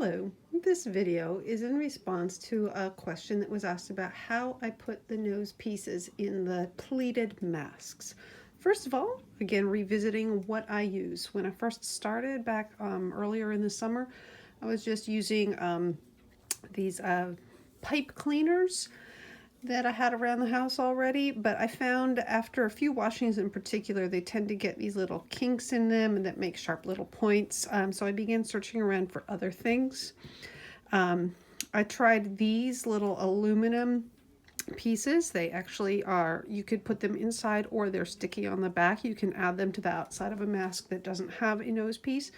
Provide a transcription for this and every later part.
Hello, this video is in response to a question that was asked about how I put the nose pieces in the pleated masks. First of all, again, revisiting what I use. When I first started back earlier in the summer, I was just using these pipe cleaners that I had around the house already, but I found after a few washings in particular, they tend to get these little kinks in them and that make sharp little points. So I began searching around for other things. I tried these little aluminum pieces. They actually are, you could put them inside or they're sticky on the back. You can add them to the outside of a mask that doesn't have a nose piece.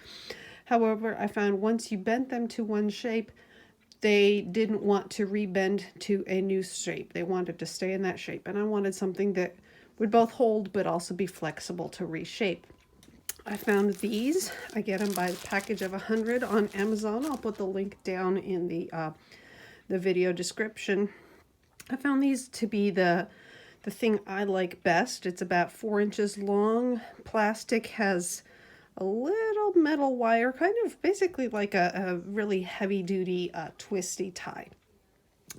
However, I found once you bent them to one shape, they didn't want to rebend to a new shape. They wanted to stay in that shape. And I wanted something that would both hold but also be flexible to reshape. I found these. I get them by the package of 100 on Amazon. I'll put the link down in the video description. I found these to be the thing I like best. It's about 4 inches long. Plastic, has a little metal wire, kind of basically like a really heavy-duty twisty tie.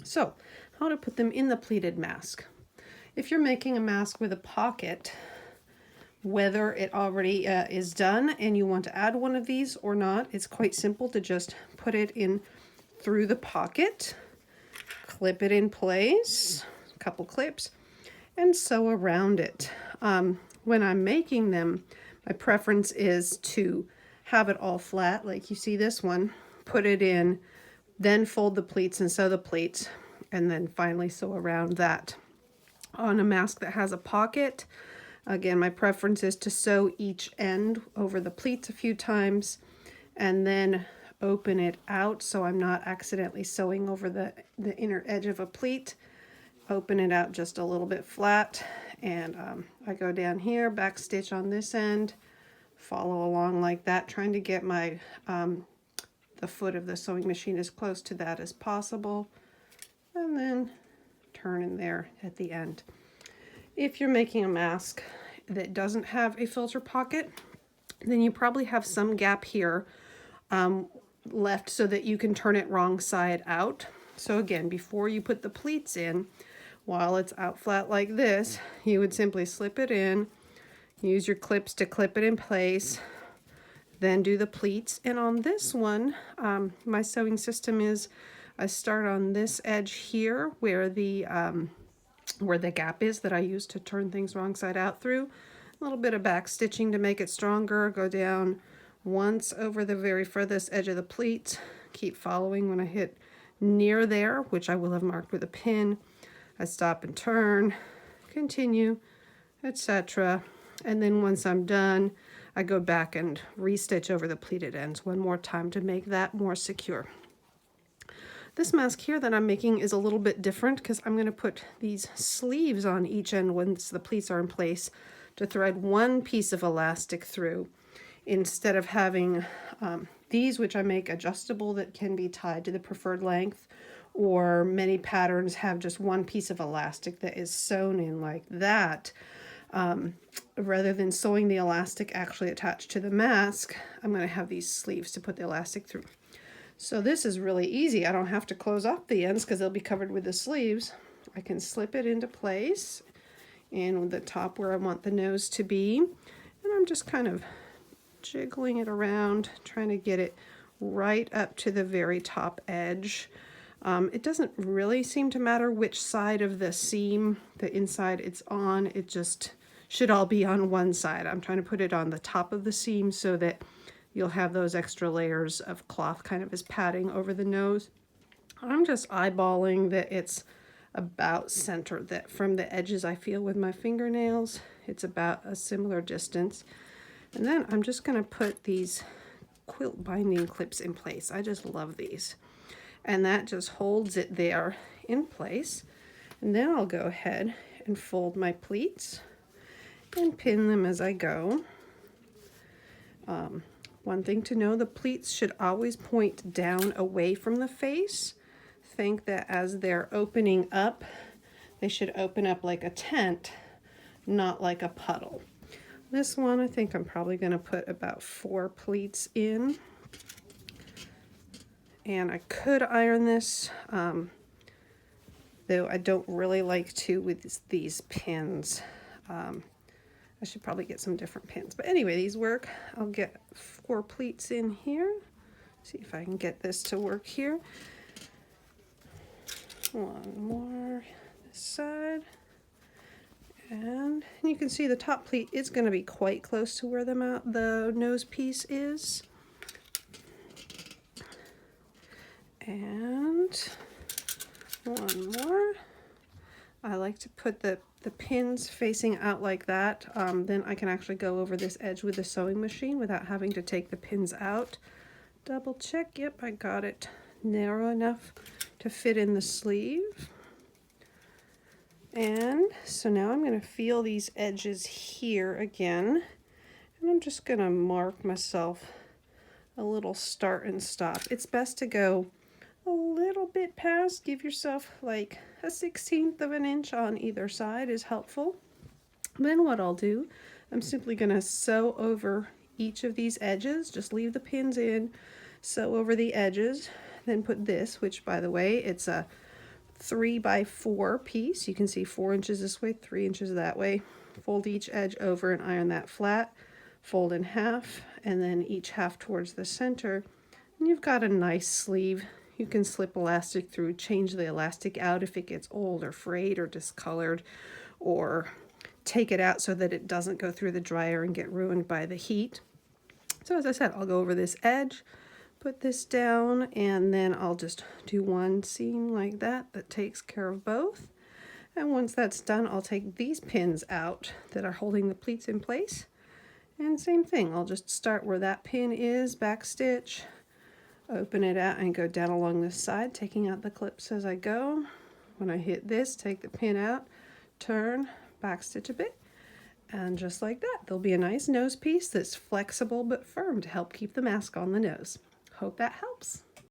So, how to put them in the pleated mask. If you're making a mask with a pocket, whether it already is done and you want to add one of these or not, it's quite simple to just put it in through the pocket, clip it in place, a couple clips, and sew around it. When I'm making them, my preference is to have it all flat, like you see this one, put it in, then fold the pleats and sew the pleats, and then finally sew around that. On a mask that has a pocket, again, my preference is to sew each end over the pleats a few times, and then open it out so I'm not accidentally sewing over the inner edge of a pleat. Open it out just a little bit flat, and I go down here, back stitch on this end, follow along like that, trying to get my the foot of the sewing machine as close to that as possible, and then turn in there at the end. If you're making a mask that doesn't have a filter pocket, then you probably have some gap here left so that you can turn it wrong side out. So again, before you put the pleats in, while it's out flat like this, you would simply slip it in, use your clips to clip it in place, then do the pleats. And on this one, my sewing system is I start on this edge here where the gap is that I use to turn things wrong side out through. A little bit of back stitching to make it stronger, go down once over the very furthest edge of the pleat, keep following. When I hit near there, which I will have marked with a pin, I stop and turn, continue, etc. And then once I'm done, I go back and restitch over the pleated ends one more time to make that more secure. This mask here that I'm making is a little bit different because I'm going to put these sleeves on each end once the pleats are in place to thread one piece of elastic through, instead of having these, which I make adjustable that can be tied to the preferred length, or many patterns have just one piece of elastic that is sewn in like that. Rather than sewing the elastic actually attached to the mask, I'm going to have these sleeves to put the elastic through. So this is really easy. I don't have to close up the ends because they'll be covered with the sleeves. I can slip it into place in the top where I want the nose to be, and I'm just kind of jiggling it around, trying to get it right up to the very top edge. It doesn't really seem to matter which side of the seam, the inside it's on, it just should all be on one side. I'm trying to put it on the top of the seam so that you'll have those extra layers of cloth kind of as padding over the nose. I'm just eyeballing that it's about center, that from the edges I feel with my fingernails, it's about a similar distance. And then I'm just going to put these quilt binding clips in place. I just love these. And that just holds it there in place. And then I'll go ahead and fold my pleats and pin them as I go. One thing to know, the pleats should always point down away from the face. Think that as they're opening up, they should open up like a tent, not like a puddle. This one, I think I'm probably going to put about 4 pleats in. And I could iron this, though I don't really like to with these pins. I should probably get some different pins. But anyway, these work. I'll get 4 pleats in here. See if I can get this to work here. One more this side. And you can see the top pleat is going to be quite close to where the nose piece is. And one more. I like to put the pins facing out like that. Then I can actually go over this edge with the sewing machine without having to take the pins out. Double check. Yep, I got it narrow enough to fit in the sleeve. And so now I'm going to feel these edges here again. And I'm just going to mark myself a little start and stop. It's best to go a little bit past. Give yourself like a 1/16 of an inch on either side is helpful. Then what I'll do, I'm simply going to sew over each of these edges. Just leave the pins in, sew over the edges, then put this, which by the way, it's a 3x4 piece. You can see 4 inches this way, 3 inches that way. Fold each edge over and iron that flat. Fold in half, and then each half towards the center. And you've got a nice sleeve. You can slip elastic through, change the elastic out if it gets old or frayed or discolored, or take it out so that it doesn't go through the dryer and get ruined by the heat. So as I said, I'll go over this edge, put this down, and then I'll just do one seam like that takes care of both. And once that's done, I'll take these pins out that are holding the pleats in place. And same thing, I'll just start where that pin is, back stitch, open it out and go down along this side, taking out the clips as I go. When I hit this, take the pin out, turn, back stitch a bit, and just like that, there'll be a nice nose piece that's flexible but firm to help keep the mask on the nose. Hope that helps.